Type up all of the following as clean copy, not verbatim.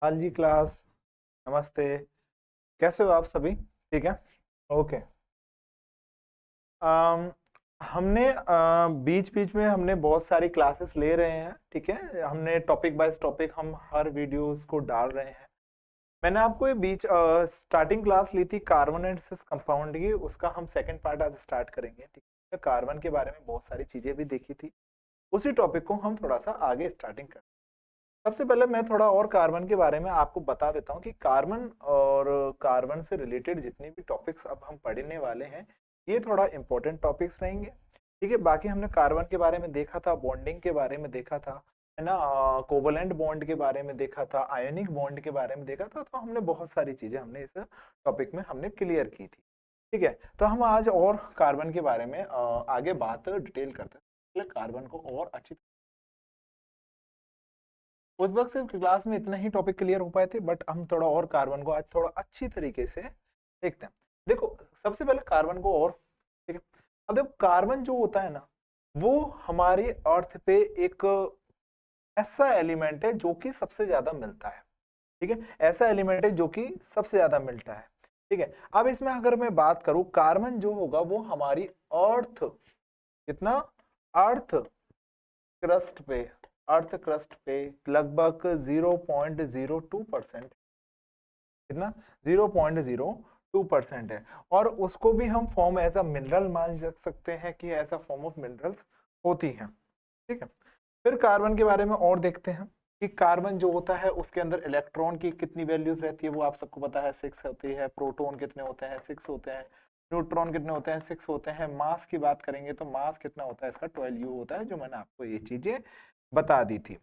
हाँ जी क्लास। नमस्ते। कैसे हो आप सभी? ठीक है। ओके। अम, हमने बीच बीच में हमने बहुत सारी क्लासेस ले रहे हैं। ठीक है, हमने टॉपिक बाय टॉपिक हम हर वीडियोस को डाल रहे हैं। मैंने आपको ये बीच स्टार्टिंग क्लास ली थी कार्बन एंड सिस कंपाउंड की, उसका हम सेकंड पार्ट आज स्टार्ट करेंगे। ठीक है, कार्बन के बारे में बहुत सारी चीजें भी देखी थी, उसी टॉपिक को हम थोड़ा सा आगे स्टार्टिंग करें। सबसे पहले मैं थोड़ा और कार्बन के बारे में आपको बता देता हूँ कि कार्बन और कार्बन से रिलेटेड जितने भी टॉपिक्स अब हम पढ़ने वाले हैं, ये थोड़ा इंपॉर्टेंट टॉपिक्स रहेंगे। ठीक है, बाकी हमने कार्बन के बारे में देखा था, बॉन्डिंग के बारे में देखा था, है ना, कोवलेंट बॉन्ड के बारे में देखा था, आयोनिक बॉन्ड के बारे में देखा था। तो हमने बहुत सारी चीजें हमने इस टॉपिक में हमने क्लियर की थी। ठीक है, तो हम आज और कार्बन के बारे में आगे बात डिटेल करते हैं। पहले कार्बन को और अच्छी, उस वक्त सिर्फ क्लास में इतना ही टॉपिक क्लियर हो पाए थे, बट हम थोड़ा और कार्बन को आज थोड़ा अच्छी तरीके से देखते हैं। देखो, सबसे पहले कार्बन को और, ठीक है, अब देखो कार्बन जो होता है ना, वो हमारे अर्थ पे एक ऐसा एलिमेंट है जो कि सबसे ज्यादा मिलता है। ठीक है, ऐसा एलिमेंट है जो कि सबसे ज्यादा मिलता है। ठीक है, अब इसमें अगर मैं बात करूं, कार्बन जो होगा वो हमारी अर्थ, कितना, अर्थ क्रस्ट पे, अर्थ क्रस्ट पे लगभग 0.02%, कितना, 0.02% है। और उसको भी हम फॉर्म एज अ मिनरल मान सकते हैं कि ऐसा फॉर्म ऑफ मिनरल्स होती हैं। ठीक है, फिर कार्बन के बारे में और देखते हैं कि कार्बन जो होता है उसके अंदर इलेक्ट्रॉन की कितनी वैल्यूज रहती है, वो आप सबको पता है, 6 होती है। प्रोटॉन कितने होते हैं, 6 होते हैं। न्यूट्रॉन कितने होते हैं, 6 होते हैं। मास की बात करेंगे तो मास कितना होता है इसका, 12U होता है, जो मैंने आपको ये चीजें बता दी थी।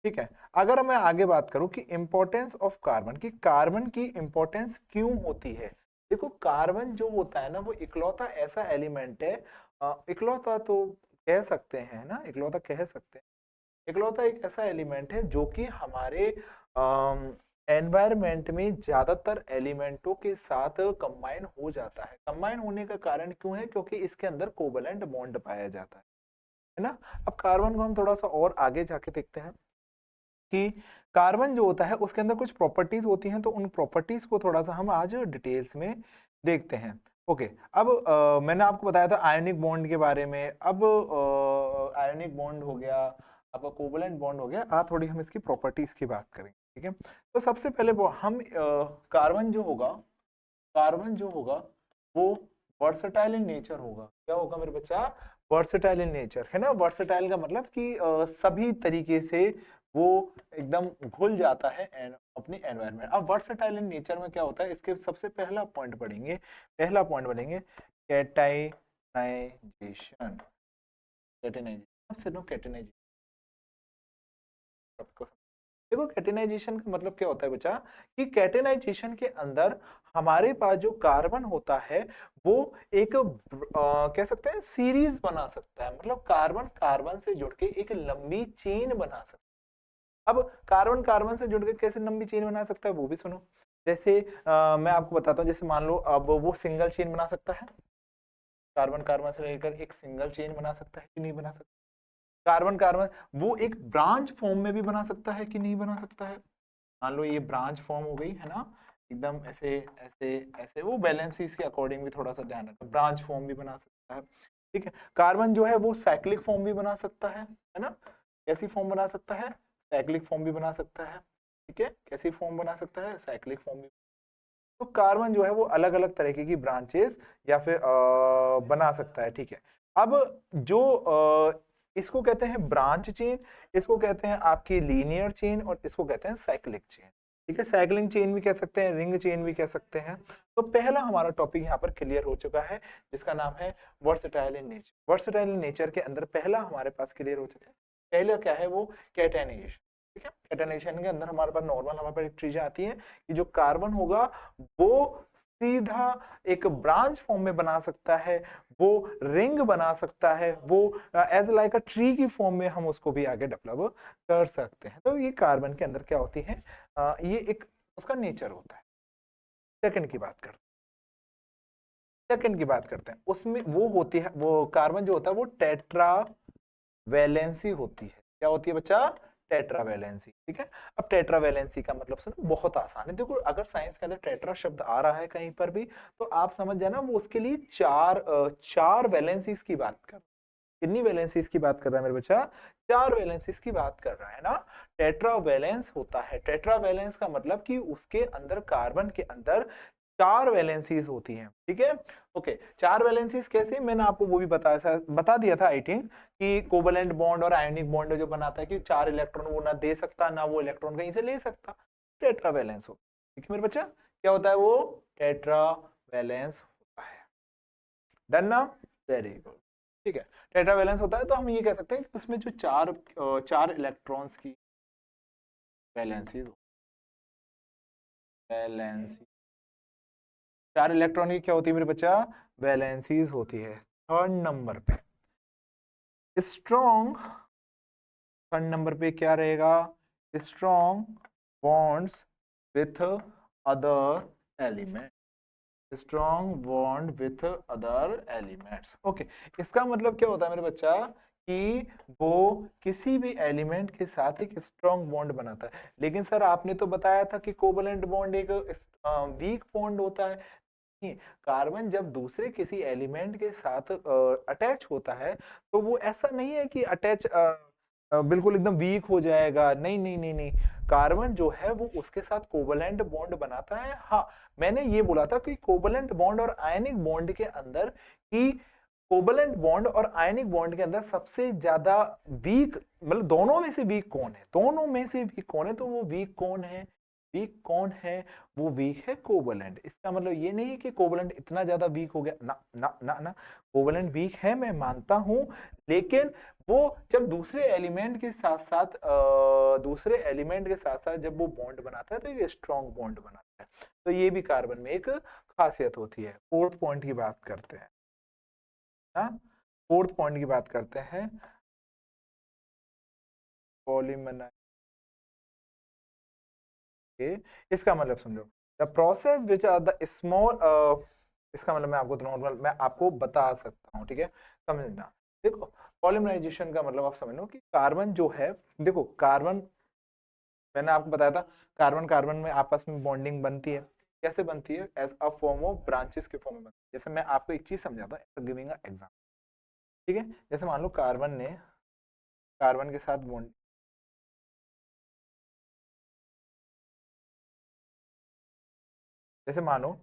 ठीक है, अगर मैं आगे बात करूं कि इंपॉर्टेंस ऑफ कार्बन, की कार्बन की इंपॉर्टेंस क्यों होती है। देखो, कार्बन जो होता है ना, वो इकलौता ऐसा एलिमेंट है, इकलौता तो कह सकते हैं ना, इकलौता कह सकते हैं, इकलौता एक ऐसा एलिमेंट है जो कि हमारे एनवायरमेंट में ज्यादातर एलिमेंटों के साथ कंबाइन हो जाता है। कंबाइन होने का कारण क्यों है, क्योंकि इसके अंदर कोवलेंट बॉन्ड पाया जाता है ना। अब कार्बन को हम थोड़ा सा और आगे जाके देखते हैं कि कार्बन जो होता है उसके अंदर कुछ प्रॉपर्टीज होती हैं, तो उन प्रॉपर्टीज को थोड़ा सा हम आज डिटेल्स में देखते हैं। ओके, अब मैंने आपको बताया था आयनिक बॉन्ड के बारे में। अब आयनिक बॉन्ड हो गया, अब कोवलेंट बॉन्ड हो गया, आज थोड़ी हम इसकी प्रॉपर्टीज की बात करेंगे। ठीक है, तो सबसे पहले वो हम कार्बन जो होगा, कार्बन जो होगा वो वर्सटाइल इन नेचर होगा। क्या होगा मेरे बच्चा, वर्सटाइल इन नेचर, है ना। वर्सटाइल का मतलब कि सभी तरीके से वो एकदम घुल जाता है अपनी एनवायरनमेंट। अब वर्सटाइल इन नेचर में क्या होता है, इसके सबसे पहला पॉइंट पढ़ेंगे, पहला पॉइंट पढ़ेंगे कैटाइनाइजेशन। कैटेनाइजेशन, सुनो कैटेनाइजेशन। देखो, कैटेनाइजेशन का मतलब क्या होता है बच्चा, कि कैटेनाइजेशन के अंदर हमारे पास जो कार्बन होता है वो एक कह सकते हैं सीरीज बना सकता है, मतलब कार्बन कार्बन से जुड़ के एक लंबी चेन बना सकता है। अब कार्बन कार्बन से जुड़ के कैसे लंबी चेन बना सकता है वो भी सुनो। जैसे मैं आपको बताता हूँ, जैसे मान लो अब वो सिंगल चेन बना सकता है, कार्बन कार्बन से लेकर एक सिंगल चेन बना सकता है कि नहीं बना सकता। कार्बन कार्बन वो एक ब्रांच फॉर्म में भी बना सकता है कि नहीं बना सकता है। मान लो ये ब्रांच फॉर्म हो गई, है ना, एकदम ऐसे ऐसे ऐसे, वो बैलेंस के अकॉर्डिंग भी थोड़ा सा ध्यान रखना, ब्रांच फॉर्म भी बना सकता है। ठीक है, कार्बन जो है वो साइक्लिक फॉर्म भी बना सकता है ना। कैसी फॉर्म बना सकता है, साइक्लिक फॉर्म भी बना सकता है। ठीक है, कैसी फॉर्म बना सकता है, साइक्लिक फॉर्म भी। तो कार्बन जो है वो अलग अलग तरीके की ब्रांचेस या फिर बना सकता है। ठीक है, अब जो इसको कहते हैं ब्रांच चेन, इसको कहते हैं आपकी लीनियर चेन, और इसको कहते हैं साइक्लिक चेन। ठीक है, साइक्लिंग चेन भी कह सकते हैं, रिंग चेन भी कह सकते हैं। तो पहला हमारा टॉपिक यहाँ पर क्लियर हो चुका है, जिसका नाम है versatile in nature. Versatile in nature के अंदर पहला हमारे पास क्लियर हो चुका है। पहला क्या है, वो कैटेनाइजेशन। ठीक है, कैटेनाइजेशन के अंदर हमारे पास नॉर्मल हमारे पास एक चीजें आती है कि जो कार्बन होगा वो सीधा एक ब्रांच फॉर्म में बना सकता है, वो रिंग बना सकता है, वो एज लाइक अ ट्री की फॉर्म में हम उसको भी आगे डेवलप कर सकते हैं। तो ये कार्बन के अंदर क्या होती है, ये एक उसका नेचर होता है। सेकंड की बात करते हैं, सेकंड की बात करते हैं, उसमें वो होती है, वो कार्बन जो होता है वो टेट्रा वैलेंसी होती है। क्या होती है बच्चा, टेट्रावैलेंसी। ठीक है, अब टेट्रावैलेंसी का मतलब सुनो बहुत आसान है। देखो अगर साइंस के अंदर टेट्रा शब्द आ रहा है कहीं पर भी तो आप समझ जाना वो उसके लिए चार वैलेंसीज की बात कर, कितनी वैलेंसीज की बात कर रहा है मेरे बच्चा, चार वैलेंसीज की बात कर रहा है ना। टेट्रावैलेंस होता है, टेट्रावैलेंस का मतलब कि उसके अंदर कार्बन के अंदर चार वैलेंसीज होती हैं। ठीक है, ओके, चार वैलेंसीज कैसे, मैंने आपको वो भी बता दिया था आई थिंक कि कोवलेंट बॉन्ड और आयनिक बॉन्ड जो बनाता है कि चार इलेक्ट्रॉन वो ना दे सकता ना वो इलेक्ट्रॉन कहीं से ले सकता, टेट्रावैलेंस हो। ठीक है मेरे बच्चा, क्या होता है वो, टेट्रावैलेंस होता है। डन ना, वेरी गुड। ठीक है, टेट्रावैलेंस होता है तो हम ये कह सकते हैं कि उसमें जो चार इलेक्ट्रॉन्स की वैलेंसीज, वैलेंसी, चार इलेक्ट्रॉन की क्या होती है मेरे बच्चा, वैलेंसीज होती है। थर्ड नंबर पे स्ट्रॉन्ग, थर्ड नंबर पे क्या रहेगा, strong bonds with other element, strong bond with other elements. Okay, इसका मतलब क्या होता है मेरे बच्चा कि वो किसी भी एलिमेंट के साथ एक स्ट्रॉन्ग बॉन्ड बनाता है। लेकिन सर आपने तो बताया था कि कोवलेंट बॉन्ड एक वीक बॉन्ड होता है। नहीं, कार्बन जब दूसरे किसी एलिमेंट के साथ अटैच होता है तो वो ऐसा नहीं है कि अटैच बिल्कुल एकदम वीक हो जाएगा, नहीं नहीं नहीं नहीं, कार्बन जो है वो उसके साथ कोवलेंट बॉन्ड बनाता है। हाँ, मैंने ये बोला था कि कोवलेंट बॉन्ड और आयनिक बॉन्ड के अंदर कि कोवलेंट बॉन्ड और आयनिक बॉन्ड के अंदर सबसे ज्यादा वीक, मतलब दोनों में से वीक कौन है, दोनों में से वीक कौन है, तो वो वीक कौन है, वीक कौन है, वो वीक है कोवलेंट। इसका मतलब ये नहीं है कि कोवलेंट इतना ज्यादा वीक हो गया, ना ना ना ना, कोवलेंट वीक है मैं मानता हूं, लेकिन वो जब दूसरे एलिमेंट के साथ साथ जब वो बॉन्ड बनाता है तो ये स्ट्रॉन्ग बॉन्ड बनाता है। तो ये भी कार्बन में एक खासियत होती है। फोर्थ पॉइंट की बात करते हैं ना, फोर्थ पॉइंट की बात करते हैं, पॉलीमर के, इसका मतलब समझो, the process which are the small, इसका मतलब मैं आपको तो नॉर्मल मैं आपको बता सकता हूँ, ठीक है, समझना। देखो पॉलीमराइजेशन का मतलब आप समझ लो कि कार्बन जो है, देखो कार्बन, मैंने आपको बताया था कार्बन कार्बन में आपस में बॉन्डिंग बनती है, कैसे बनती है, as a form of branches के फॉर्म में बनती है। जैसे मैं आपको एक चीज समझाता हूँ, गिविंग अ एग्जांपल, ठीक है, जैसे मान लो कार्बन ने कार्बन के साथ बॉन्ड, जैसे मानो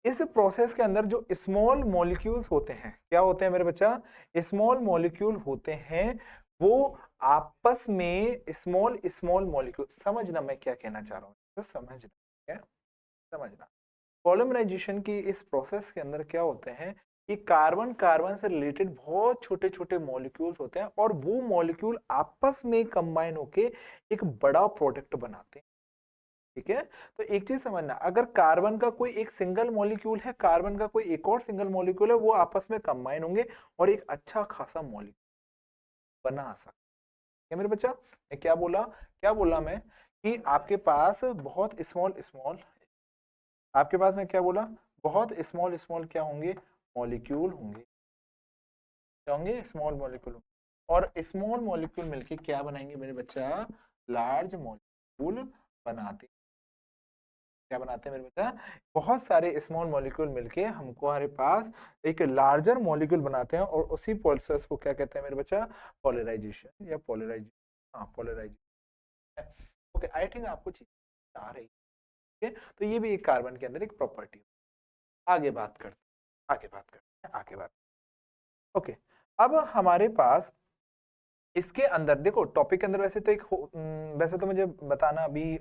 इस प्रोसेस के अंदर जो स्मॉल मॉलिक्यूल्स होते हैं, क्या होते हैं मेरे बच्चा, स्मॉल मॉलिक्यूल होते हैं, वो आपस में स्मॉल स्मॉल मॉलिक्यूल, समझना मैं क्या कहना चाह रहा हूँ, तो समझना, क्या समझना, पॉलीमराइजेशन की इस प्रोसेस के अंदर क्या होते हैं कि कार्बन कार्बन से रिलेटेड बहुत छोटे छोटे मॉलिक्यूल्स होते हैं और वो मॉलिक्यूल आपस में कंबाइन होके एक बड़ा प्रोडक्ट बनाते हैं। ठीक है, तो एक चीज समझना, अगर कार्बन का कोई एक सिंगल मॉलिक्यूल है, कार्बन का कोई एक और सिंगल मॉलिक्यूल है, वो आपस में कंबाइन होंगे और एक अच्छा खासा मॉलिक्यूल बना सकते हैं मेरे बच्चा। मैं क्या बोला, क्या बोला मैं कि आपके पास बहुत स्मॉल स्मॉल, आपके पास में क्या बोला, बहुत स्मॉल स्मॉल क्या होंगे, मॉलिक्यूल होंगे, क्या होंगे, स्मॉल मॉलिक्यूल, और स्मॉल मॉलिक्यूल मिलके क्या बनाएंगे मेरे बच्चा, लार्ज मॉलिक्यूल बनाते, क्या बनाते हैं मेरे बेटा, बहुत सारे स्मॉल मॉलिक्यूल मिलके हमको हमारे पास एक लार्जर मॉलिक्यूल बनाते हैं और उसी प्रोसेस को क्या कहते हैं मेरे बच्चा, पॉलराइजेशन या पॉलराइजेशन, हाँ पॉलराइजेशन। ओके, आई थिंक आपको चीज आ रही है, तो ये भी एक कार्बन के अंदर एक प्रॉपर्टी। आगे बात करते हैं, आगे बात करते हैं, आगे बात, ओके, अब हमारे पास इसके अंदर देखो टॉपिक के अंदर वैसे तो वैसे तो मुझे बताना अभी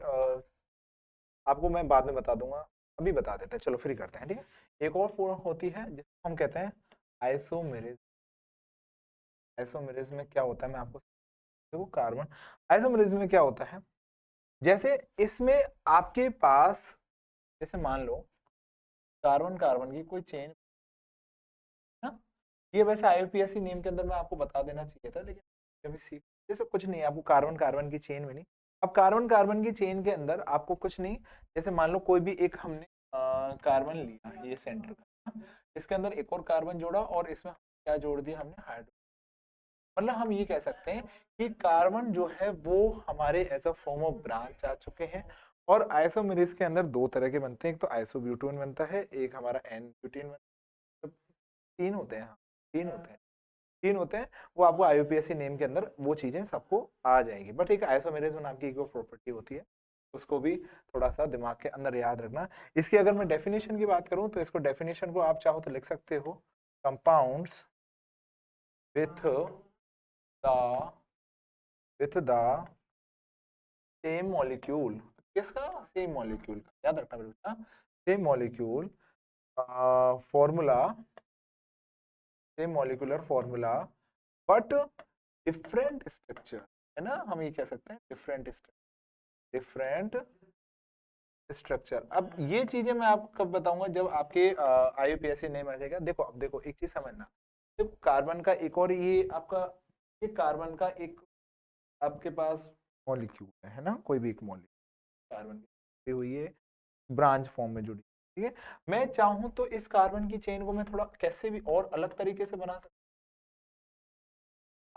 आपको मैं बाद में बता दूंगा, अभी बता देते हैं, चलो फ्री करते हैं, ठीक है। एक और फॉर्म होती है जिसको हम कहते हैं आइसोमेरेज। आइसोमेरेज में क्या होता है मैं आपको, देखो कार्बन, आइसोमेरेज में क्या होता है, जैसे इसमें आपके पास, जैसे मान लो कार्बन कार्बन की कोई चेन ना, ये वैसे आईयूपीएससी नेम के अंदर मैं आपको बता देना चाहिए था, लेकिन कभी सीख, जैसे कुछ नहीं, आपको कार्बन कार्बन की चेन में नहीं, अब कार्बन कार्बन की चेन के अंदर आपको कुछ नहीं, जैसे मान लो कोई भी एक हमने कार्बन लिया, ये सेंटर का, इसके अंदर एक और कार्बन जोड़ा और इसमें क्या जोड़ दिया हमने, हाइड्रोजन, मतलब हम ये कह सकते हैं कि कार्बन जो है वो हमारे as a form of branch आ चुके हैं। और आइसोमेरेज के अंदर दो तरह के बनते हैं, एक तो आइसोब्यूटेन बनता है, एक हमारा एन ब्यूटेन बनता है। तीन होते हैं, हाँ, तीन होते हैं, तीन होते हैं। वो आपको आईयूपीएसी नेम के अंदर वो चीजें सबको आ जाएंगी, बट एक आइसोमेरेज नाम की एक प्रॉपर्टी होती है, उसको भी थोड़ा सा दिमाग के अंदर याद रखना। इसकी अगर मैं डेफिनेशन की बात करूं तो इसको डेफिनेशन को आप चाहो तो लिख सकते हो, compounds with the same molecule. किसका? सेम मॉलिक्यूल का, याद रखना बेटा, same molecule formula, same molecular formula but different structure, है ना, हम ये कह सकते हैं डिफरेंट स्ट्रक्चर। अब ये चीजें मैं आपको कब बताऊंगा, जब आपके आईयूपीएसी नेम आ जाएगा। देखो, अब देखो एक चीज समझना, जब कार्बन का एक और ये आपका, ये कार्बन का एक आपके पास मॉलिक्यूल है ना, कोई भी एक मॉलिक्यूल कार्बन की हुई है, ब्रांच फॉर्म में जुड़ी, ठीक है। मैं चाहूं तो इस कार्बन की चेन को मैं थोड़ा कैसे भी और अलग तरीके से बना सकता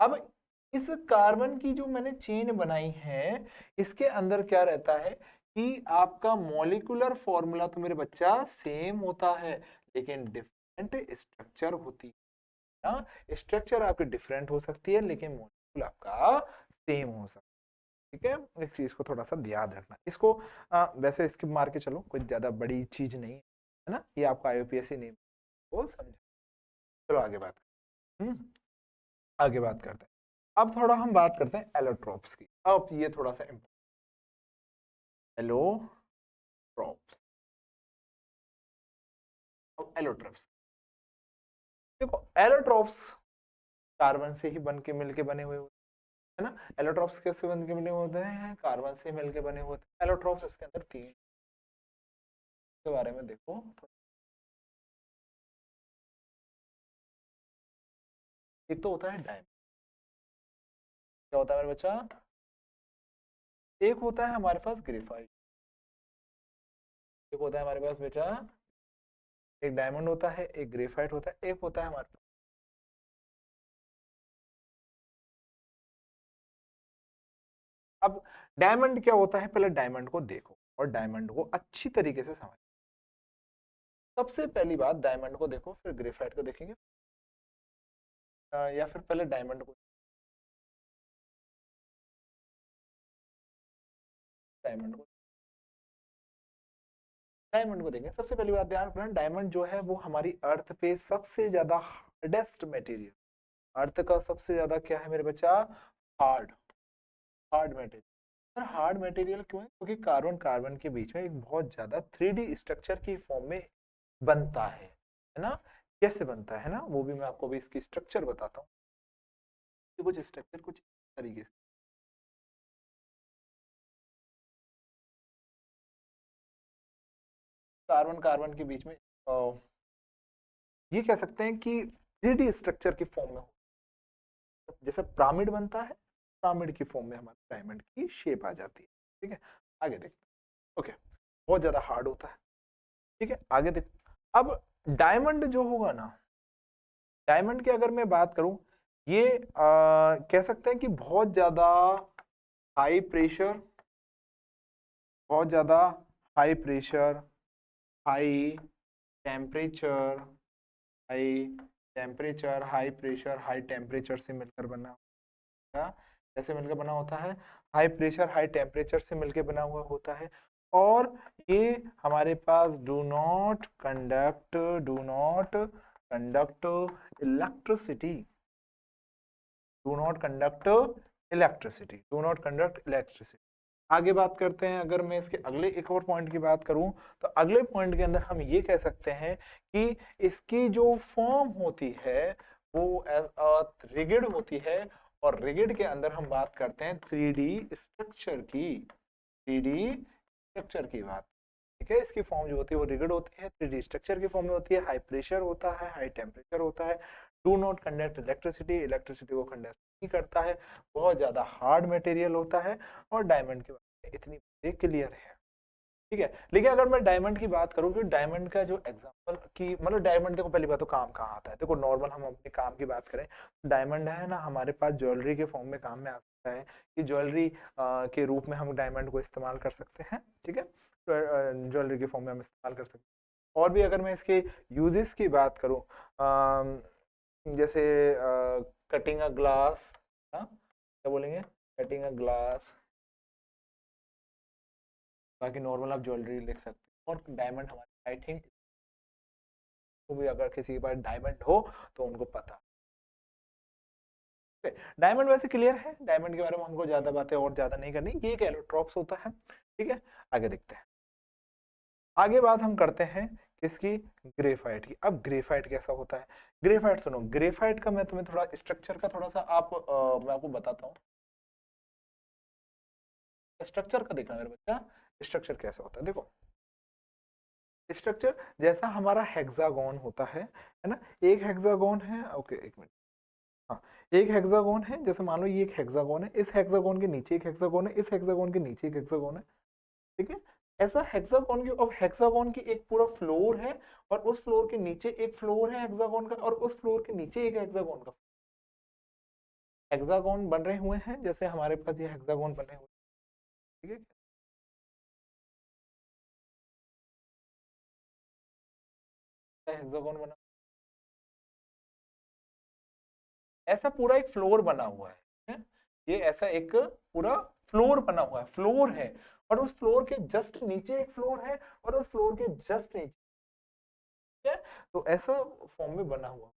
हूं। अब इस कार्बन की जो मैंने चेन बनाई है, इसके अंदर क्या रहता है कि आपका मॉलिक्यूलर फॉर्मूला तो मेरे बच्चा सेम होता है, लेकिन डिफरेंट स्ट्रक्चर होती है ना। स्ट्रक्चर आपकी डिफरेंट हो सकती है, लेकिन मॉलिक्यूल आपका सेम हो सकता है। ठीक है, इस चीज को थोड़ा सा याद रखना। इसको वैसे स्किप मार के चलो, कोई ज्यादा बड़ी चीज नहीं है ना, ये आपका आईयूपीएसी नेम को समझो। चलो आगे बात आगे बात करते हैं। अब थोड़ा हम बात करते हैं एलोट्रोप्स की। अब ये थोड़ा सा एलोट्रोप्स, अब एलोट्रोप्स देखो, एलोट्रोप्स कार्बन से ही बन के मिलके बने हुए होते हैं ना। एलोट्रोप्स कैसे बन के बने होते हैं? कार्बन से मिलके बने हुए होते हैं। एलोट्रोप्स इसके अंदर तीन के बारे में देखो। एक तो होता है डायमंड, क्या होता है मेरे बच्चा? एक होता है हमारे पास ग्रेफाइट, एक होता है हमारे पास बेटा, एक डायमंड होता है, एक ग्रेफाइट होता है, एक होता है हमारे पास। अब डायमंड क्या होता है, पहले डायमंड को देखो और डायमंड को अच्छी तरीके से समझो। सबसे पहली बात, डायमंड को देखो, फिर ग्रेफाइट को देखेंगे, या फिर पहले डायमंड को डायमंड को देखेंगे। सबसे पहली बात ध्यान रखना, डायमंड जो है वो हमारी अर्थ पे सबसे ज्यादा हार्डेस्ट मटेरियल, अर्थ का सबसे ज्यादा क्या है मेरे बच्चा? Hard, hard material. Sir hard material क्यों है? क्योंकि कार्बन कार्बन के बीच में एक बहुत ज्यादा 3D स्ट्रक्चर की फॉर्म में बनता है ना। कैसे बनता है ना, वो भी मैं आपको भी इसकी स्ट्रक्चर बताता हूँ। कुछ स्ट्रक्चर कुछ तरीके से, कार्बन कार्बन के बीच में ये कह सकते हैं कि 3D स्ट्रक्चर की फॉर्म में हो, जैसे पिरामिड बनता है, पिरामिड की फॉर्म में हमारे डायमंड की शेप आ जाती है। ठीक है, आगे देखते हैं। ओके, बहुत ज्यादा हार्ड होता है। ठीक है, आगे देख। अब डायमंड जो होगा ना, डायमंड की अगर मैं बात करूं, ये कह सकते हैं कि बहुत ज्यादा हाई प्रेशर, बहुत ज्यादा high pressure, high temperature, high temperature, high pressure, high temperature से मिलकर बना होता है। कैसे मिलकर बना होता है? हाई प्रेशर हाई टेम्परेचर से मिलकर बना हुआ होता है। और ये हमारे पास डू नॉट कंडक्ट इलेक्ट्रिसिटी, आगे बात करते हैं। अगर मैं इसके अगले एक और पॉइंट की बात करूं, तो अगले पॉइंट के अंदर हम ये कह सकते हैं कि इसकी जो फॉर्म होती है वो रिगिड होती है। और रिगिड के अंदर हम बात करते हैं 3D स्ट्रक्चर की, 3D स्ट्रक्चर की बात। ठीक है, इसकी फॉर्म जो होती है वो रिगिड होती है, 3D स्ट्रक्चर की फॉर्म में होती है, हाई प्रेशर होता है, हाई टेम्परेचर होता है, do not conduct electricity, electricity को कंडक्ट नहीं करता है, बहुत ज्यादा हार्ड मटेरियल होता है। और डायमंड के बारे में इतनी क्लियर है। ठीक है। लेकिन अगर मैं डायमंड की बात करूँ, कि डायमंड का जो एग्जांपल की मतलब डायमंड, देखो पहली बात तो काम कहाँ आता है, देखो नॉर्मल हम अपने काम की बात करें, डायमंड है ना हमारे पास ज्वेलरी के फॉर्म में काम में आ सकता है, कि ज्वेलरी के रूप में हम डायमंड को इस्तेमाल कर सकते हैं, ठीक है, ज्वेलरी के फॉर्म में हम इस्तेमाल कर सकते हैं। और भी अगर मैं इसके यूजेस की बात करूँ, जैसे कटिंग अ ग्लास, क्या बोलेंगे, कटिंग अ ग्लास, बाकी नॉर्मल आप ज्वेलरी लिख सकते हैं। और डायमंड हमारे आई थिंक तो भी अगर किसी के पास डायमंड हो तो उनको पता। डायमंड वैसे क्लियर है, डायमंड के बारे में हमको ज्यादा बातें और ज्यादा नहीं करनी, ये एक एलोट्रॉप्स होता है, ठीक है। आगे देखते हैं, आगे बात हम करते हैं किसकी, ग्रेफाइट की। अब ग्रेफाइट कैसा होता है, ग्रेफाइट सुनो, ग्रेफाइट का मैं तुम्हें थोड़ा स्ट्रक्चर का थोड़ा सा मैं आपको बताता हूँ, स्ट्रक्चर का देखना मेरे बच्चा, स्ट्रक्चर कैसा होता है। देखो स्ट्रक्चर जैसा हमारा हेक्सागोन होता है ना, एक हेक्सागोन है, ओके एक मिनट, हाँ, एक हेक्सागोन है, जैसे मान लो ये एक हेक्सागोन है, इस हेक्सागोन के नीचे एक हेक्सागोन है, इस हेक्सागोन के नीचे एक हेक्सागोन है, ठीक है। ऐसा हेक्सागोन की, अब हेक्सागोन की एक पूरा फ्लोर है, और उस फ्लोर के नीचे एक फ्लोर है हेक्सागोन का, और उस फ्लोर के नीचे एक हेक्सागोन का, हेक्सागोन बन रहे हुए हैं, जैसे हमारे पास ये हेक्सागोन बने हुए हैं, ठीक है, हेक्सागोन बना, ऐसा पूरा एक फ्लोर बना हुआ है, ये ऐसा एक पूरा फ्लोर बना हुआ है, फ्लोर है, और उस फ्लोर के जस्ट नीचे एक फ्लोर है, और उस फ्लोर के जस्ट नीचे, ठीक है, तो ऐसा फॉर्म में बना हुआ,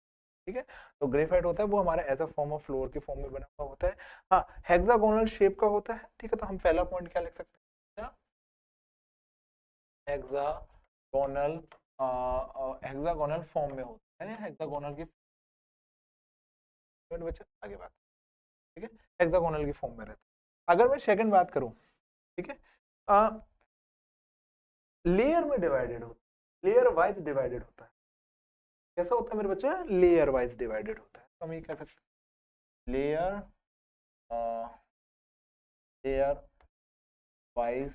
ठीक है। तो ग्रेफाइट होता है वो हमारा ऐसा फॉर्म ऑफ फ्लोर के फॉर्म में बना हुआ होता है, हाँ, हेक्सागोनल शेप का होता है, ठीक है। तो हम पहला पॉइंट क्या लिख सकते हैं, हेक्सागोनल, हेक्सागोनल फॉर्म में होता है, हेक्सागोनल की, बच्चा आगे बात, ठीक है, हेक्सागोनल की फॉर्म में रहता है। अगर मैं सेकंड बात करूं, ठीक है, लेयर में डिवाइडेड होता है, लेयर वाइज डिवाइडेड होता है, कैसा होता है मेरे बच्चे, लेयर वाइज डिवाइडेड होता है, तो हम ये कह सकते हैं लेयर, लेयर वाइज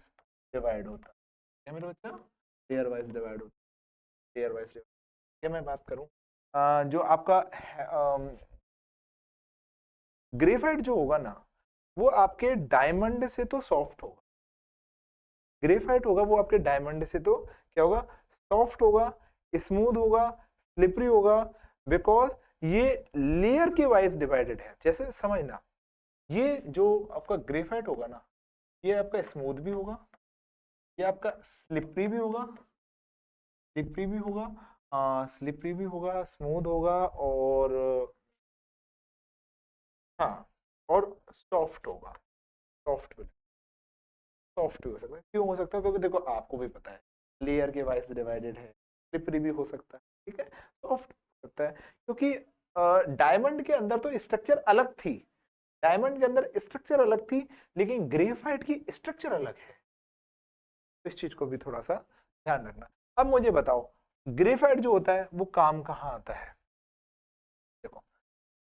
डिवाइड होता है, क्या मेरे बच्चा, लेयर वाइज डिवाइड होता है, लेयर वाइज डिवाइड। क्या मैं बात करूं, जो आपका ग्रेफाइट जो होगा ना, वो आपके डायमंड से तो सॉफ्ट होगा, ग्रेफाइट होगा वो आपके डायमंड से तो क्या होगा, सॉफ्ट होगा, स्मूथ होगा, स्लिपरी होगा, बिकॉज ये लेयर के वाइज डिवाइडेड है। जैसे समझना, ये जो आपका ग्रेफाइट होगा ना, ये आपका स्मूथ भी होगा, ये आपका स्लिपरी भी होगा, स्लिपरी भी होगा, स्लिपरी भी होगा, स्मूथ होगा, और हाँ, और सॉफ्ट होगा, सॉफ्ट भी, सॉफ्ट भी हो सकता है। क्यों हो सकता है, क्योंकि देखो आपको भी पता है लेयर के वाइज डिवाइडेड है, स्लिपरी भी हो सकता है, ठीक है, सॉफ्ट हो सकता है, क्योंकि डायमंड के अंदर तो स्ट्रक्चर अलग थी, डायमंड के अंदर स्ट्रक्चर अलग थी, लेकिन ग्रेफाइट की स्ट्रक्चर अलग है, इस चीज को भी थोड़ा सा ध्यान रखना। अब मुझे बताओ, ग्रेफाइट जो होता है वो काम कहाँ आता है, देखो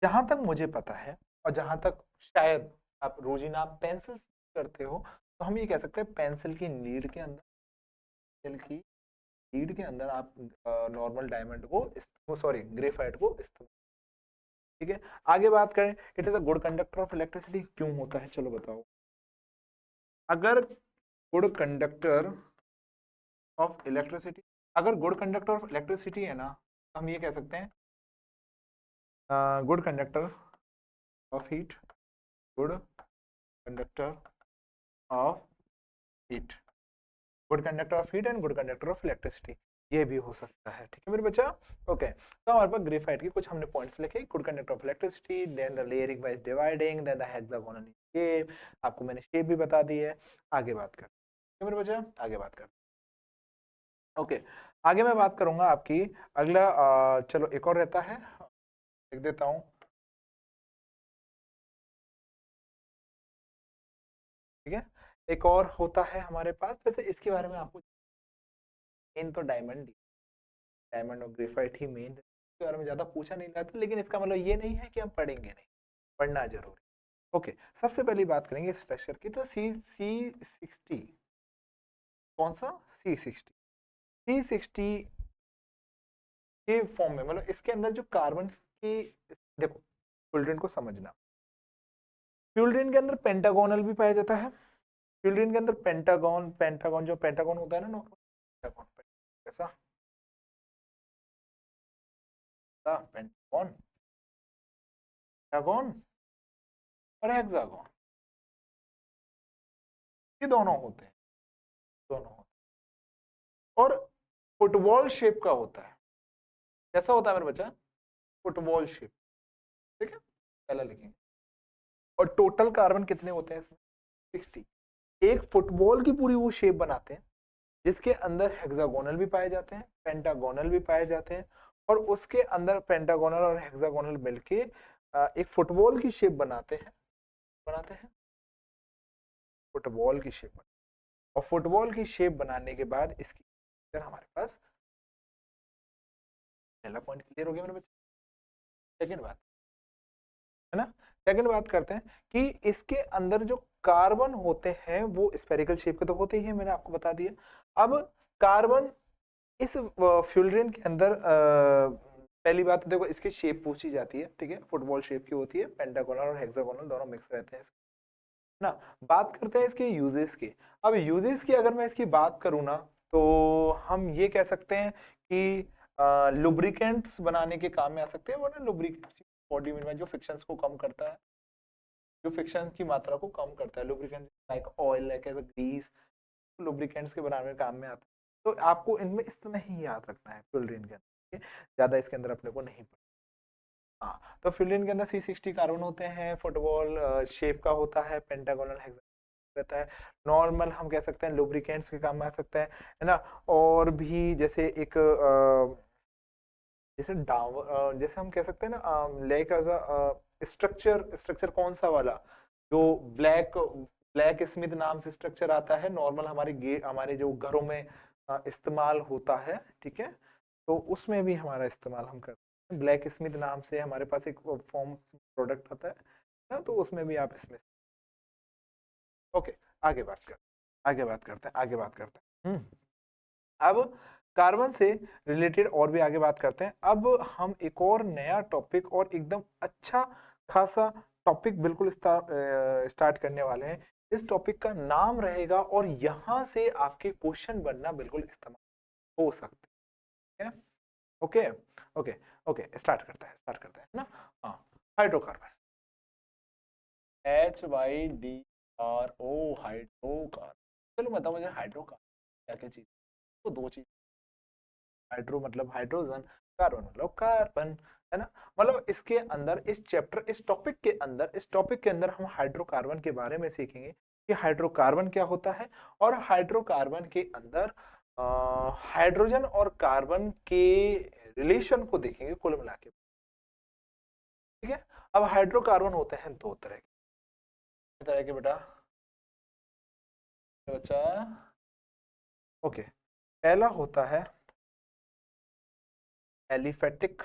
जहां तक मुझे पता है, और जहां तक शायद आप रोजीना आप पेंसिल करते हो, तो हम ये कह सकते हैं पेंसिल की नीड के अंदर, पेंसिल की लीड के अंदर आप नॉर्मल डायमंड को, सॉरी ग्रेफाइट को इस्तेमाल, ठीक है। आगे बात करें, it is a good conductor of electricity, क्यों होता है, चलो बताओ। अगर गुड कंडक्टर ऑफ इलेक्ट्रिसिटी, अगर गुड कंडक्टर ऑफ इलेक्ट्रिसिटी है ना, तो हम ये कह सकते हैं good conductor of heat, good conductor of heat, good conductor of heat and good conductor of electricity, ये भी हो सकता है, ठीक है मेरे बच्चा। ओके, तो हमारे पास ग्रेफाइट की कुछ हमने पॉइंट्स लिखे, good conductor of electricity, then the layering wise dividing, then the hexagonal shape, आपको मैंने शेप भी बता दी है। आगे बात कर, ठीक है मेरे बच्चा, आगे बात कर, ओके। आगे मैं बात करूंगा आपकी, अगला चलो एक और रहता है, लिख देता हूँ, ठीक है। एक और होता है हमारे पास, वैसे इसके बारे में आपको मेन तो डायमंड, डायमंड और ग्रेफाइट ही मेन, इसके बारे में ज्यादा पूछा नहीं जाता, लेकिन इसका मतलब ये नहीं है कि हम पढ़ेंगे नहीं, पढ़ना जरूरी। ओके, सबसे पहली बात करेंगे स्ट्रक्चर की, तो सी सी 60 कौन सा C60 के फॉर्म में, मतलब इसके अंदर जो कार्बन की, देखो फ्यूल्ड्रीन को समझना, फ्यूल्ड्रीन के अंदर पेंटागोनल भी पाया जाता है, फ्यूल्ड्रीन के अंदर पेंटागन जो पेंटागन होता है ना नॉर्मल पेंटागन, कैसा पेंटागन, पेंटागन और हेक्सागन, ये दोनों होते हैं, दोनों होते हैं। और फुटबॉल शेप का होता है, कैसा होता है मेरे बच्चा, फुटबॉल शेप, ठीक है, पहला लिखेंगे। और टोटल कार्बन कितने होते हैं इसमें, 60। एक फुटबॉल की पूरी वो शेप बनाते हैं जिसके अंदर हेक्सागोनल भी पाए जाते हैं, पेंटागोनल भी पाए जाते हैं, और उसके अंदर पेंटागोनल और हेक्सागोनल मिलके एक फुटबॉल की शेप बनाते हैं फुटबॉल की शेप। और फुटबॉल की शेप बनाने के बाद इसकी हमारे पास, पहला पॉइंट क्लियर हो गया मेरे बच्चे। सेकंड बात है ना, सेकंड बात करते हैं कि इसके अंदर जो कार्बन होते हैं वो स्फेरिकल शेप के तो होते ही है, मैंने आपको बता दिया। अब कार्बन इस फ्यूल्ड्रीन के अंदर पहली बात तो देखो इसकी शेप पूछी जाती है, ठीक है, फुटबॉल शेप की होती है, पेंटागोनल और हेक्सागोनल दोनों मिक्स रहते हैं ना। बात करते हैं इसके यूजेस की। अब यूजेस की अगर मैं इसकी बात करूँ ना, तो हम ये कह सकते हैं कि लुब्रिकेंट्स बनाने के काम में आ सकते हैं, वरना लुब्रिकेंट्स बॉडी में जो फ्रिक्शंस को कम करता है, जो फ्रिक्शन की मात्रा को कम करता है, lubricant like oil, like grease, lubricants के बनाने में काम में आता है। तो आपको इनमें इतना ही याद रखना है फ्यूल्ड्रीन के अंदर, ज्यादा इसके अंदर अपने को नहीं पड़ता। हाँ, तो फ्यूल्ड्रीन के अंदर C60 कार्बन होते हैं, फुटबॉल शेप का होता है, पेंटागोनल रहता है, नॉर्मल हम कह सकते हैं लुब्रिकेंट्स के काम में आ सकता है ना। और भी जैसे एक जैसे जैसे हम कह सकते हैं ना लाइक एज अ स्ट्रक्चर कौन सा वाला, जो ब्लैक ब्लैक स्मिथ नाम से स्ट्रक्चर आता है, नॉर्मल हमारे जो घरों में इस्तेमाल होता है, ठीक है, तो उसमें भी हमारा इस्तेमाल हम करते हैं, ब्लैक स्मिथ नाम से हमारे पास एक फॉर्म प्रोडक्ट आता है ना, तो उसमें भी आप इसमें, ओके, आगे बात कर आगे बात करते हैं। अब कार्बन से रिलेटेड और भी आगे बात करते हैं। अब हम एक और नया टॉपिक और एकदम अच्छा खासा टॉपिक बिल्कुल स्टार्ट करने वाले हैं। इस टॉपिक का नाम रहेगा, और यहां से आपके क्वेश्चन बनना बिल्कुल इस्तेमाल हो सकते हैं। ओके ओके ओके, स्टार्ट करते हैं ना। हाँ, हाइड्रोकार्बन, HYDRO, हाइड्रोकार्बन। चलो बताओ मुझे हाइड्रोकार्बन क्या क्या चीज, तो दो चीज, हाइड्रो मतलब हाइड्रोजन, कार्बन मतलब कार्बन, है ना। मतलब इसके अंदर इस चैप्टर इस टॉपिक के अंदर हम हाइड्रोकार्बन के बारे में सीखेंगे कि हाइड्रोकार्बन क्या होता है, और हाइड्रोकार्बन के अंदर हाइड्रोजन और कार्बन के रिलेशन को देखेंगे कुल मिला के, ठीक है। अब हाइड्रोकार्बन होते हैं दो तरह के बेटा, बच्चा, ओके, पहला होता है एलिफेटिक,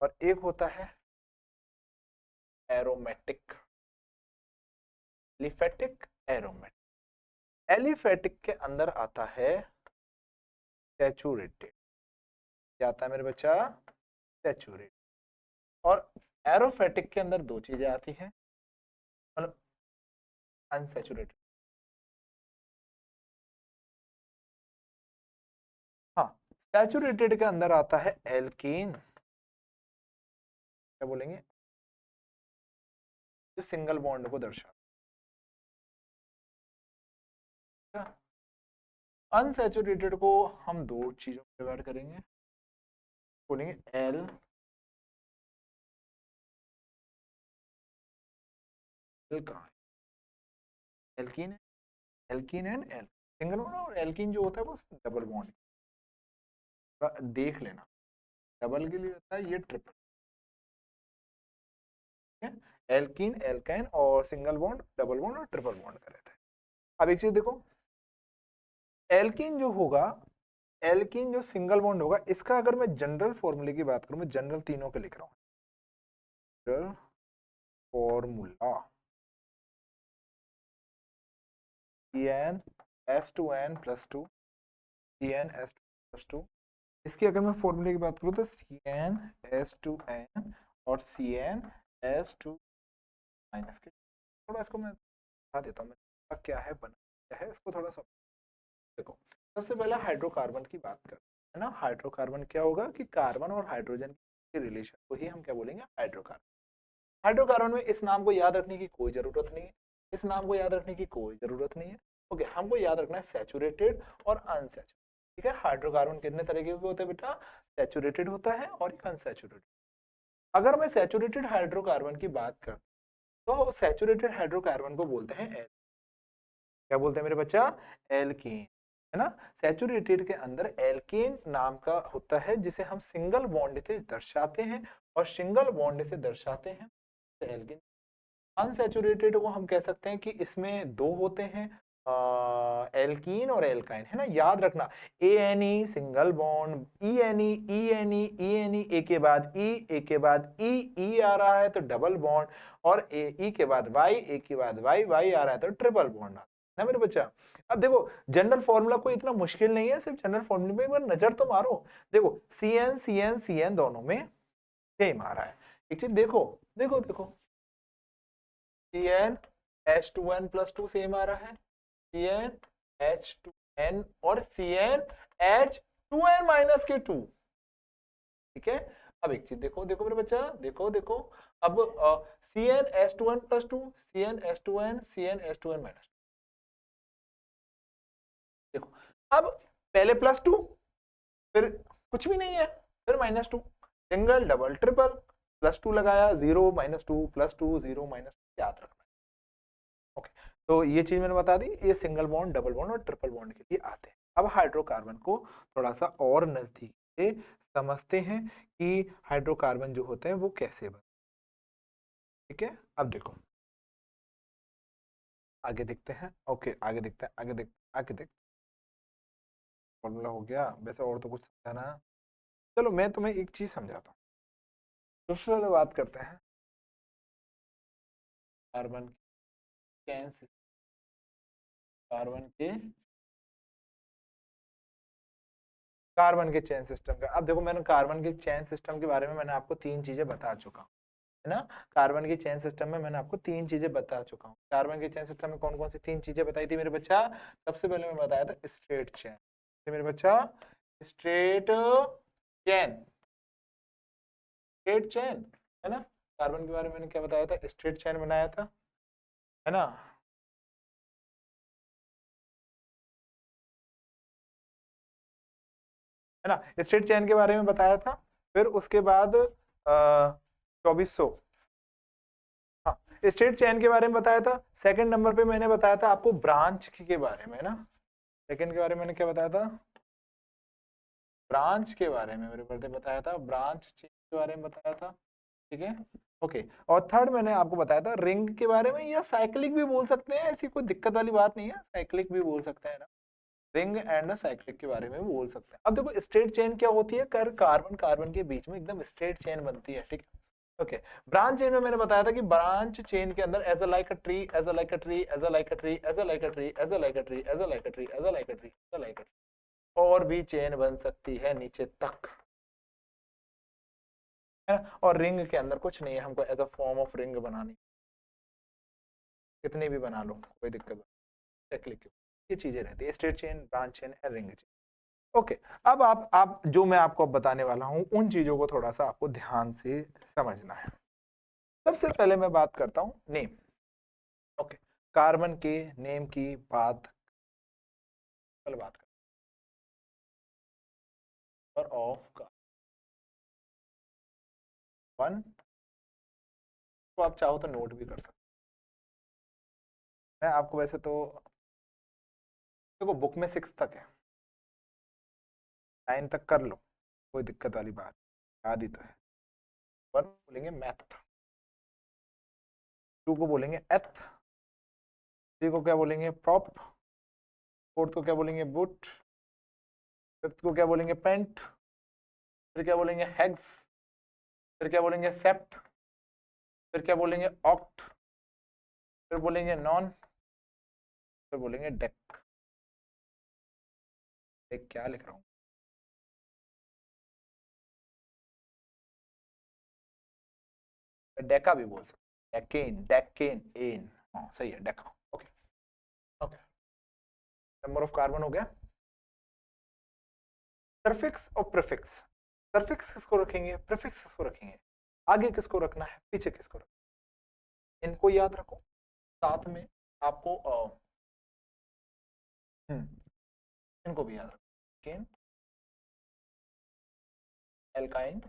और एक होता है एरोमेटिक, एलिफेटिक, एरोमेटिक। एलिफेटिक के अंदर आता है सैचुरेटेड, क्या आता है मेरे बच्चा, सैचुरेटेड। और एरोफेटिक के अंदर दो चीजें आती हैं, मतलब अनसैचुरेटेड। हाँ, सैचुरेटेड के अंदर आता है एल्कीन, क्या बोलेंगे, जो सिंगल बॉन्ड को दर्शाता है। अनसैचुरेटेड को हम दो चीजों में डिवाइड करेंगे, बोलेंगे एल कहा, alkene, alkene and L, single bond, और एल्कीन जो होता है वो डबल बॉन्ड, देख लेना, डबल के लिए होता है ये ट्रिपल, एल्कीन, एल्काइन, और सिंगल बॉन्ड, डबल बॉन्ड और ट्रिपल बॉन्ड का रहता है। अब एक चीज देखो, एल्कीन जो होगा, एल्कीन जो सिंगल बॉन्ड होगा, इसका अगर मैं जनरल फॉर्मूले की बात करूं, मैं जनरल तीनों के लिख रहा हूं, फॉर्मूला CnS2n+2 CnS2+2। इसकी अगर मैं फॉर्मूले की बात करूँ तो CnS2n और CnS2 माइनस के, थोड़ा इसको मैं बता देता हूँ क्या है बना क्या है, इसको थोड़ा सा देखो। सबसे पहले हाइड्रोकार्बन की बात करते हैं ना। हाइड्रोकार्बन क्या होगा कि कार्बन और हाइड्रोजन के रिलेशन को ही हम क्या बोलेंगे, हाइड्रोकार्बन। हाइड्रोकार्बन में इस नाम को याद रखने की कोई जरूरत नहीं है, इस नाम को याद रखने की कोई जरूरत नहीं है। ओके, हमको याद रखना है सैचुरेटेड और अनसैचुरेटेड। ठीक है, हाइड्रोकार्बन कितने तरीके के होते हैं बेटा, सैचुरेटेड होता है और अनसैचुरेटेड। अगर मैं सैचुरेटेड हाइड्रोकार्बन की बात करूं तो सैचुरेटेड हाइड्रोकार्बन को बोलते हैं क्या बोलते हैं मेरे बच्चा, एल्कीन, है ना। सैचुरेटेड के अंदर एल्कीन नाम का होता है जिसे हम सिंगल बॉन्ड से दर्शाते हैं, और सिंगल बॉन्ड से दर्शाते हैं तो एल्कीन। अनसैचुरेटेड को हम कह सकते हैं कि इसमें दो होते हैं, एल्कीन और एल्काइन, है ना। याद रखना, ANE single bond, ENE ENE ENE, ए के बाद ए के बाद ई आ रहा है तो डबल बॉन्ड, और ई के बाद वाई, ए के बाद वाई आ रहा है तो ट्रिपल बॉन्ड ना मेरे बच्चा। अब देखो, जनरल फॉर्मूला कोई इतना मुश्किल नहीं है, सिर्फ जनरल फॉर्मूले में एक बार नजर तो मारो। देखो CN दोनों में सेम आ रहा है। एक चीज देखो, देखो CnH2n+2 सेम आ रहा है, CnH2n और CnH2n-2। ठीक है, अब एक चीज देखो मेरे बच्चा, देखो अब CnH2n+2 CnH2n CnH2n-2। देखो, अब पहले +2, फिर कुछ भी नहीं है, फिर -2, सिंगल डबल ट्रिपल, +2 लगाया, 0 -2 +2 0 -2, याद रखना। ओके, तो ये चीज मैंने बता दी, ये सिंगल बॉन्ड, डबल बॉन्ड और ट्रिपल बॉन्ड के लिए आते हैं। अब हाइड्रोकार्बन को थोड़ा सा और नजदीक से समझते हैं कि हाइड्रोकार्बन जो होते हैं वो कैसे बनते हैं। ठीक है, अब देखो आगे देखते हैं। ओके, आगे देखते हैं, आगे देख फॉर्मूला हो गया, वैसे और तो कुछ समझाना। चलो मैं तुम्हें एक चीज समझाता हूँ। सबसे पहले बात करते हैं कार्बन चेन, कार्बन के चेन सिस्टम का। अब देखो, मैंने कार्बन के चेन सिस्टम के बारे में मैंने आपको 3 चीजें बता चुका हूँ, है ना। कार्बन के चेन सिस्टम में मैंने आपको 3 चीजें बता चुका हूँ। कार्बन के चेन सिस्टम में कौन कौन सी 3 चीजें बताई थी मेरे बच्चा। सबसे पहले मैं बताया था स्ट्रेट चेन, मेरे बच्चा स्ट्रेट चेन, स्ट्रेट चेन, है ना। कार्बन के बारे में मैंने क्या बताया था, स्ट्रेट चेन बनाया था, है ना। है ना, स्ट्रेट चेन के बारे में बताया था। फिर उसके बाद 2400, हाँ, स्ट्रेट चेन के बारे में बताया था। सेकंड नंबर पे मैंने बताया था आपको ब्रांच के बारे में, ना। सेकंड के बारे में मैंने क्या बताया था, ब्रांच के बारे में मेरे बर्थडे बताया था, ब्रांच चेन के बारे में बताया था। ठीक है, ओके। और थर्ड मैंने आपको बताया था रिंग के बारे में, या साइक्लिक भी बोल सकते हैं, ऐसी कोई दिक्कत वाली बात नहीं है, साइक्लिक भी बोल सकते हैं ना, रिंग एंड साइक्लिक के बारे में भी बोल सकते हैं। अब देखो, स्ट्रेट चेन क्या होती है, कार्बन कार्बन के बीच में एकदम स्ट्रेट चेन बनती है। ठीक है, ओके। ब्रांच चेन में मैंने बताया था कि ब्रांच चेन के अंदर as a like a tree, as a like a tree, as a like a tree, as a like a tree, as a like a tree, as a like a tree, as a like a tree, as a like a tree, और भी chain बन सकती है नीचे तक, है ना। और रिंग के अंदर कुछ नहीं है, हमको as a form of ring बनानी, कितनी भी बना लो, कोई दिक्कत नहीं। ये चीजें रहती है, straight chain, branch chain, ring chain. Okay, अब आप जो मैं आपको अब बताने वाला हूं उन चीजों को थोड़ा सा आपको ध्यान से समझना है। सबसे पहले मैं बात करता हूं नेम। ओके, कार्बन के नेम की बात, पहले बात कर ऑफ कार्बन, तो आप चाहो तो नोट भी कर सकते हैं। मैं आपको वैसे तो देखो, बुक में 6 तक है, 9 तक कर लो, कोई दिक्कत वाली बात, याद ही तो है। 1 बोलेंगे मैथ, 2 को बोलेंगे एथ, 3 को क्या बोलेंगे प्रॉप, 4th को क्या बोलेंगे बुट, 5th को क्या बोलेंगे पेंट, फिर क्या बोलेंगे हेक्स, फिर क्या बोलेंगे सेप्ट, फिर क्या बोलेंगे, ऑक्ट, फिर बोलेंगे नॉन, फिर बोलेंगे डेक। डेक क्या लिख रहा हूँ, डेका भी बोल सकते, डेकेन, डेकेन एन, हाँ सही है, Deka. Okay okay, number of carbon हो गया। सरफिक्स और प्रीफिक्स, सरफिक्स किसको रखेंगे, प्रीफिक्स किसको रखेंगे, आगे किसको रखना है, पीछे किसको रखना है, इनको याद रखो। साथ में आपको इनको भी याद रखो, केन, एल्काइन,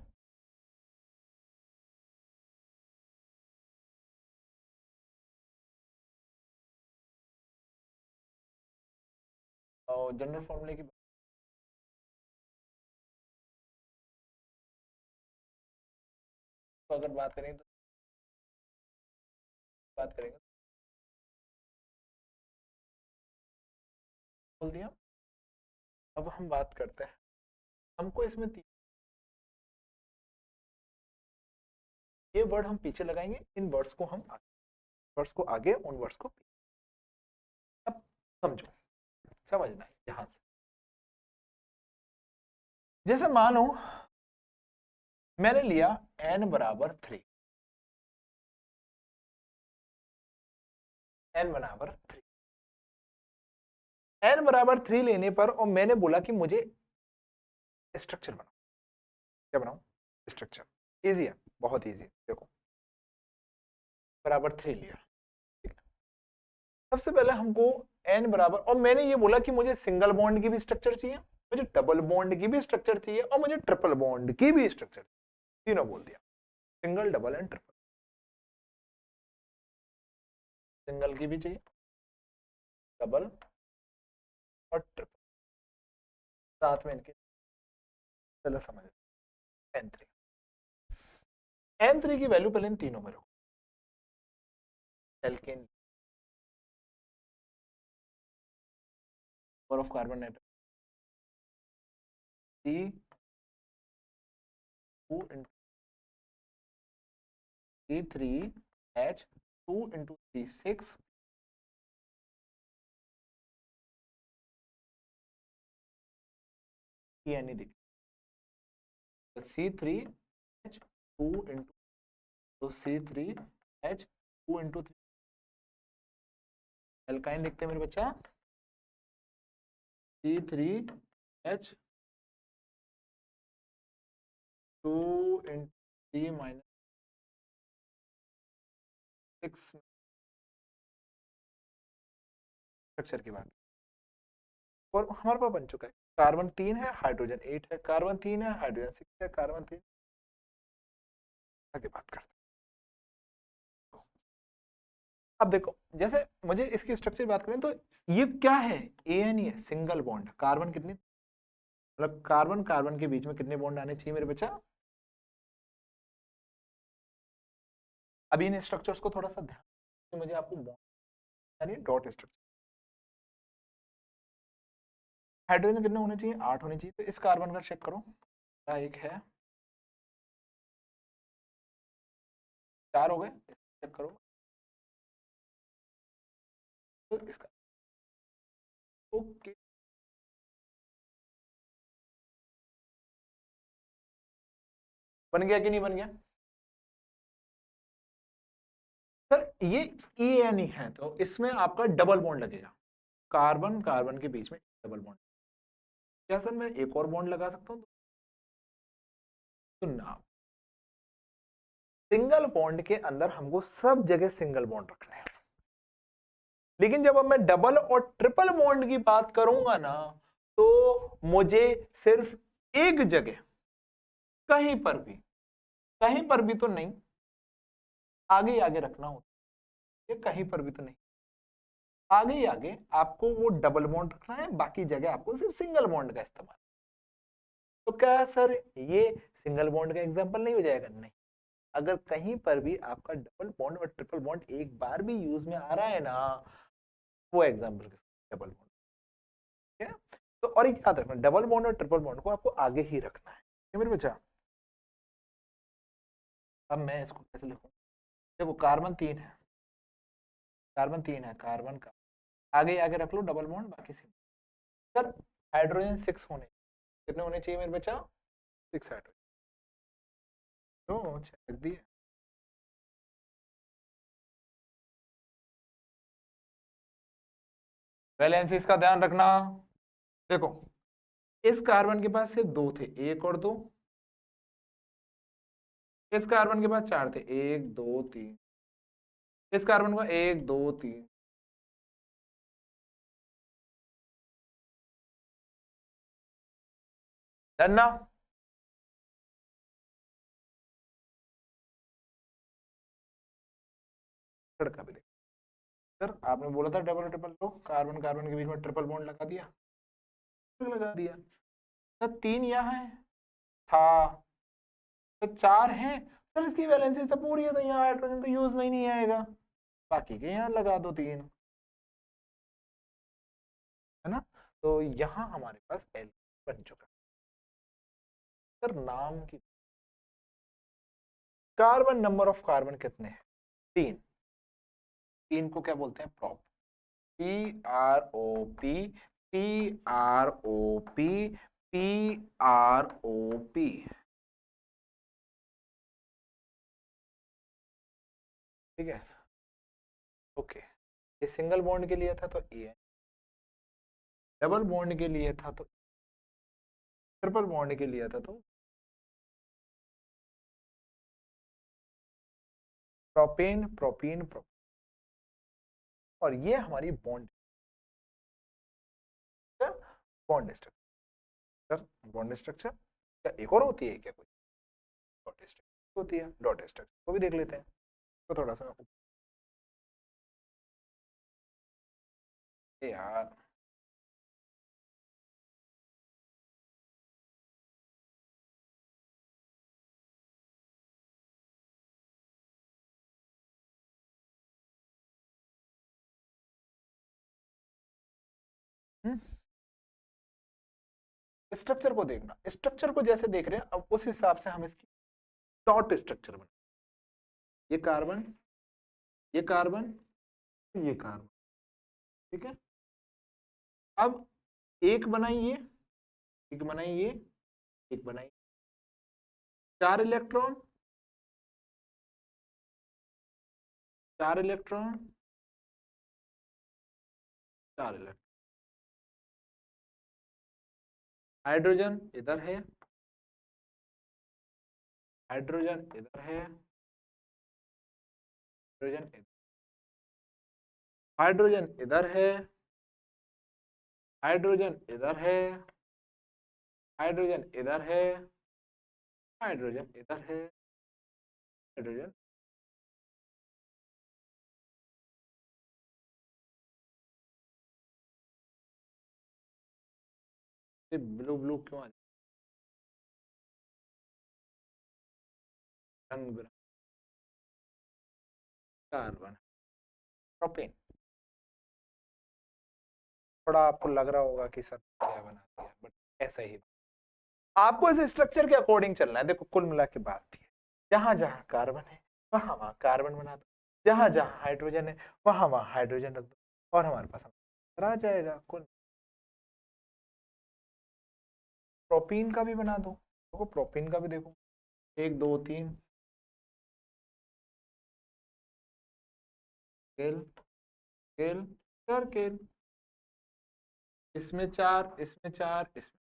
और जनरल फॉर्मूले की अगर बात करें तो बात करेंगे, बोल दिया। अब हम बात करते हैं, हमको इसमें ये वर्ड हम पीछे लगाएंगे, इन वर्ड्स को हम आगे, वर्ड्स को आगे, उन वर्ड्स को पीछे। अब समझो, समझना है यहां से, जैसे मानो मैंने लिया n बराबर 3, n बराबर 3, n बराबर 3 लेने पर और मैंने बोला कि मुझे स्ट्रक्चर बनाओ, क्या बनाऊं, स्ट्रक्चर। इजी है, बहुत इजी है, देखो बराबर 3 लिया, सबसे पहले हमको n बराबर, और मैंने ये बोला कि मुझे सिंगल बॉन्ड की भी स्ट्रक्चर चाहिए, मुझे डबल बॉन्ड की भी स्ट्रक्चर चाहिए, और मुझे ट्रिपल बॉन्ड की भी स्ट्रक्चर, तीनों बोल दिया, single double and triple. Single की भी चाहिए, डबल और ट्रिपल, साथ में इनके, चलो समझ, n3, n3 की वैल्यू पहले इन तीनों में रखो, alkane, number of carbon atom C2 into C3H2 into C6 ये नहीं दिखी, तो C3H2 into, तो C3H2 into 3, एल्काइन लिखते हैं मेरे बच्चा, C3H2 into 3 minus 6 स्ट्रक्चर की बात, और हमारे पास बन चुका है, कार्बन 3 है, हाइड्रोजन 8 है, कार्बन 3 है, हाइड्रोजन 6 है, कार्बन 3, आगे बात करते हैं। अब देखो, जैसे मुझे इसकी स्ट्रक्चर बात करें तो ये क्या है, एन है, सिंगल बॉन्ड, कार्बन कितनी, मतलब कार्बन कार्बन के बीच में कितने बॉन्ड आने चाहिए मेरे बच्चा। अभी इन स्ट्रक्चर्स को थोड़ा सा ध्यान, तो मुझे आपको बॉन्ड यानी डॉट स्ट्रक्चर, हाइड्रोजन कितने होने चाहिए, 8 होने चाहिए, तो इस कार्बन का चेक करो, एक है, 4 हो गए, चेक करो, तो इसका ओके, बन गया कि नहीं बन गया सर, ये ई एन ई है, तो इसमें आपका डबल बॉन्ड लगेगा, कार्बन कार्बन के बीच में डबल बॉन्ड, क्या सर मैं एक और बॉन्ड लगा सकता हूँ, तो ना, सिंगल बॉन्ड के अंदर हमको सब जगह सिंगल बॉन्ड रखना है, लेकिन जब अब मैं डबल और ट्रिपल बॉन्ड की बात करूंगा ना, तो मुझे सिर्फ एक जगह, कहीं पर भी, कहीं पर भी तो नहीं, आगे ही आगे रखना होता है, कहीं पर भी तो नहीं, आगे ही आगे आपको वो डबल बॉन्ड रखना है, बाकी जगह आपको सिर्फ सिंगल बॉन्ड का इस्तेमाल। तो क्या सर ये सिंगल बॉन्ड का एग्जांपल नहीं हो जाएगा, नहीं, अगर कहीं पर भी आपका डबल बॉन्ड और ट्रिपल बॉन्ड एक बार भी यूज में आ रहा है ना, वो एग्जांपल डबल बॉन्ड, ठीक है। तो और एक याद रखना, डबल बॉन्ड और ट्रिपल बॉन्ड को आपको आगे ही रखना है, मेरे बच्चा। अब मैं इसको कैसे लिखूं, देखो कार्बन 3 है, कार्बन 3 है, कार्बन का आगे आगे रख लो डबल बॉन्ड, बाकी से सर हाइड्रोजन 6 होने, कितने होने चाहिए मेरे बच्चा? 6 हाइड्रोजन। तो अच्छा लिख दिए। वैलेंसीज का ध्यान रखना। देखो इस कार्बन के पास सिर्फ 2 थे, 1 और 2। इस कार्बन के पास 4 थे, 1 2 3। इस कार्बन का 1 2 3। डन ना? लड़का भी देख, सर आपने बोला था डबल ट्रिपल लो, कार्बन कार्बन के बीच में ट्रिपल बॉन्ड लगा दिया, लगा दिया। सर 3 यहाँ है था, तो 4 है, सर इसकी वैलेंसी तो पूरी है, तो यहाँ हाइड्रोजन तो यूज में ही नहीं आएगा, बाकी के यहाँ लगा दो 3, है ना? तो यहाँ हमारे पास एल बन चुका। सर नाम की, कार्बन नंबर ऑफ कार्बन कितने हैं? 3। 3 को क्या बोलते हैं? प्रॉप। PROP, PROP, PROP। ठीक है, ओके। ये सिंगल बॉन्ड के लिए था तो ए है, डबल बॉन्ड के लिए था तो, ट्रिपल बॉन्ड के लिए था तो प्रोपेन प्रोपीन प्रो। और ये हमारी bond, bond structure. Bond structure क्या एक और होती है क्या कोई? डॉट स्ट्रक्चर होती है, डॉट स्ट्रक्चर को भी देख लेते हैं, तो थोड़ा सा यार। स्ट्रक्चर को देखना, स्ट्रक्चर को जैसे देख रहे हैं अब उस हिसाब से हम इसकी डॉट स्ट्रक्चर बना, ये कार्बन, ये कार्बन, ये कार्बन, ठीक है। अब एक बनाइए, एक बनाइए, एक बनाइए, 4 इलेक्ट्रॉन, 4 इलेक्ट्रॉन, 4 इलेक्ट्रॉन। हाइड्रोजन इधर है, हाइड्रोजन इधर है, हाइड्रोजन इधर, हाइड्रोजन इधर है, हाइड्रोजन इधर है, हाइड्रोजन इधर है, हाइड्रोजन इधर है, हाइड्रोजन। ब्लू ब्लू क्यों आ रंग बिरंग? Carbon, propane. थोड़ा आपको लग रहा होगा कि सर क्या बना दिया, बट ऐसा ही आपको इस स्ट्रक्चर के अकॉर्डिंग चलना है। देखो कुल मिला के बात थी, जहां जहां कार्बन है वहां वहां कार्बन बना दो, जहां जहां हाइड्रोजन है वहां वहां हाइड्रोजन रख दो, और हमारे पास आंसर आ जाएगा। कुल प्रोपीन का भी बना दो, देखो प्रोपीन का भी देखो, 1 2 3, केल केल केल, इसमें 4, इसमें 4, इसमें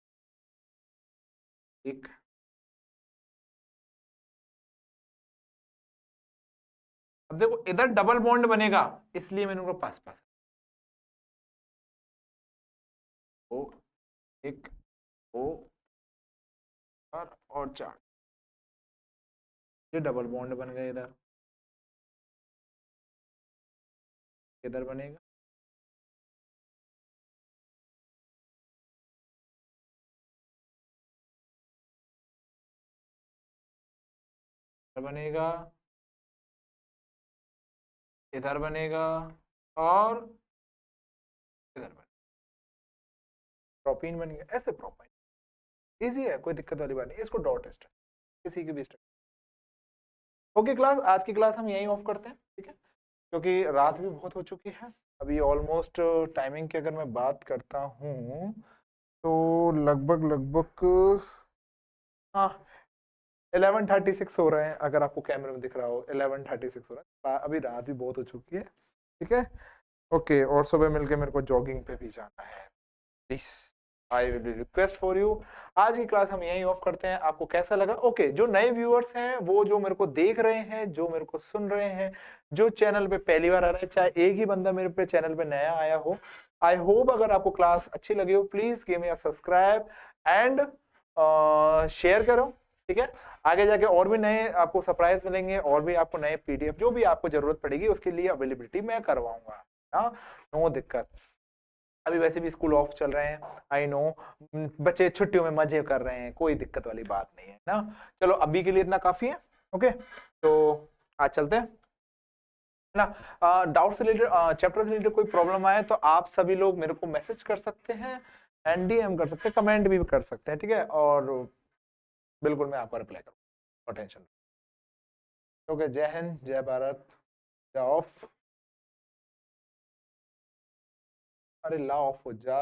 1। अब देखो इधर डबल बॉन्ड बनेगा, इसलिए मैंने उनको पास पास, ओ एक, ओ और 4, ये डबल बॉन्ड बन गए। इधर किधर बनेगा? इधर बनेगा, इधर बनेगा, और इधर बनेगा, प्रोपीन बन गया। ऐसे प्रोपाइन इजी है, कोई दिक्कत वाली बात नहीं, इसको डॉट स्ट्रक्चर किसी की भी स्ट्रक्चर ओके क्लास, आज की क्लास हम यहीं ऑफ करते हैं, ठीक है, क्योंकि रात भी बहुत हो चुकी है। अभी ऑलमोस्ट टाइमिंग की अगर मैं बात करता हूँ तो लगभग लगभग हाँ 11:36 हो रहे हैं, अगर आपको कैमरे में दिख रहा हो 11:36 हो रहा है। अभी रात भी बहुत हो चुकी है, ठीक है। ओके, और सुबह मिलके मेरे को जॉगिंग पे भी जाना है। Please I will be request for you. आज की क्लास हम यहीं ऑफ करते हैं। आपको कैसा लगा? ओके, जो नए व्यूअर्स हैं, वो जो मेरे को देख रहे हैं, जो मेरे को सुन रहे हैं, जो चैनल पे पहली बार आ रहे हैं, चाहे एक ही बंदा मेरे पे चैनल पे नया आया हो, आई होप अगर आपको क्लास अच्छी लगी हो, please give me a subscribe and share करो, ठीक है। आगे जाके और भी नए आपको सरप्राइज मिलेंगे, और भी आपको नए पीडीएफ जो भी आपको जरूरत पड़ेगी उसके लिए अवेलेबिलिटी मैं करवाऊंगा, हाँ, नो दिक्कत। अभी वैसे भी स्कूल ऑफ चल रहे हैं, आई नो, बच्चे छुट्टियों में मजे कर रहे हैं, कोई दिक्कत वाली बात नहीं है ना। चलो अभी के लिए इतना काफी है, ओके। तो आज चलते हैं ना। डाउट से रिलेटेड, चैप्टर से रिलेटेड कोई प्रॉब्लम आए तो आप सभी लोग मेरे को मैसेज कर सकते हैं, एनडीएम कर सकते हैं, कमेंट भी कर सकते हैं, ठीक है। और बिल्कुल मैं आपका रिप्लाई करूँगा, टेंशन। ओके, जय हिंद, जय भारत, जय ऑफ। अरे ला ऑफ हो जा।